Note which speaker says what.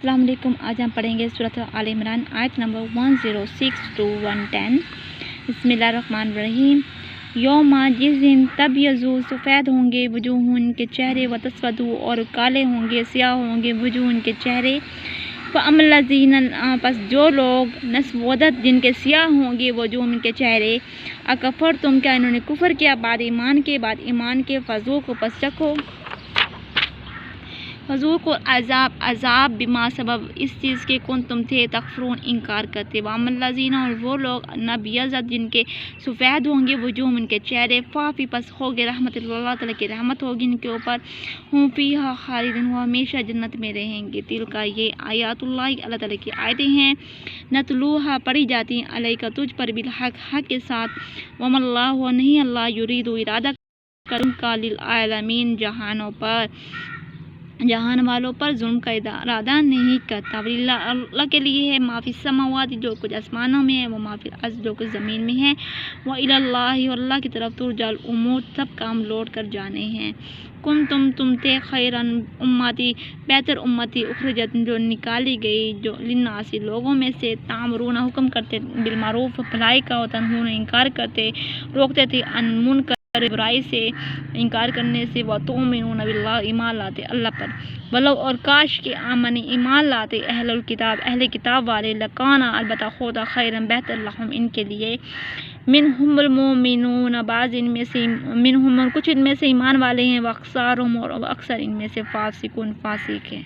Speaker 1: السلام علیکم۔ آج ہم پڑھیں گے سورۃ آل عمران آیت نمبر 106 to 110۔ بسم اللہ الرحمن الرحیم۔ یوم جس دن تبیض سفید ہوں گے وجوہ ان کے چہرے، وتسود اور کالے ہوں گے سیاہ ہوں گے وجوہ ان کے چہرے۔ فَأَمَّا الَّذِينَ پس جو لوگ نسودت جن کے سیاہ ہوں گے وجوہ ان کے چہرے، اکفرتم کیا انہوں نے کفر کیا بعد ایمان کے فذوقوا پس چکھو عذاب بما سبب اس چیز کے کن تم تھے تکفرون انکار کرتے۔ وَأَمَّا الَّذِينَ اور وہ لوگ نبیضت جن کے سفید ہوں گے وجوہ ان کے چہرے، فافی پس ہوگے رحمت اللہ تعالیٰ کی رحمت ہوگی ان کے اوپر، ہم فیہا خالدون وہ ہمیشہ جنت میں رہیں گے۔ تلکا یہ آیات اللہ تعالیٰ کی آیتیں ہیں، نتلوہا پڑھی جاتی ہیں علیکا تجھ پر بالحق حق کے ساتھ، وما اللہ نہیں اللہ یرید ارادہ کرن کا للعالمین جہان والوں پر ظلم کا ارادہ نہیں کرتا۔ اللہ کے لیے ہے ما فی السماوات جو کچھ آسمانوں میں ہے، وہ ما فی الارض جو کچھ زمین میں ہے، وإلی اللہ اور اللہ کی طرف ترجع الامور سب کام لوٹ کر جانے ہیں۔ تم تھے خیرا امتی بہتر امتی اخرجت جو نکالی گئی جو للناس لوگوں میں سے، تامرون حکم کرتے بالمعروف بھلائی کا، وتنہون انکار کرتے روکتے تھے ان منکر برائی سے انکار کرنے سے، وتؤمنون باللہ ایمان لاتے اللہ پر، ولو اور کاش کے آمن ایمان لاتے اہل کتاب والے، لکانا البتہ ہوتا خیرا بہتر لہم ان کے لیے، منہم المؤمنون بعض ان میں سے، منہم کچھ ان میں سے ایمان والے ہیں، واکثرهم اور اکثر ان میں سے فاسقون فاسق ہیں۔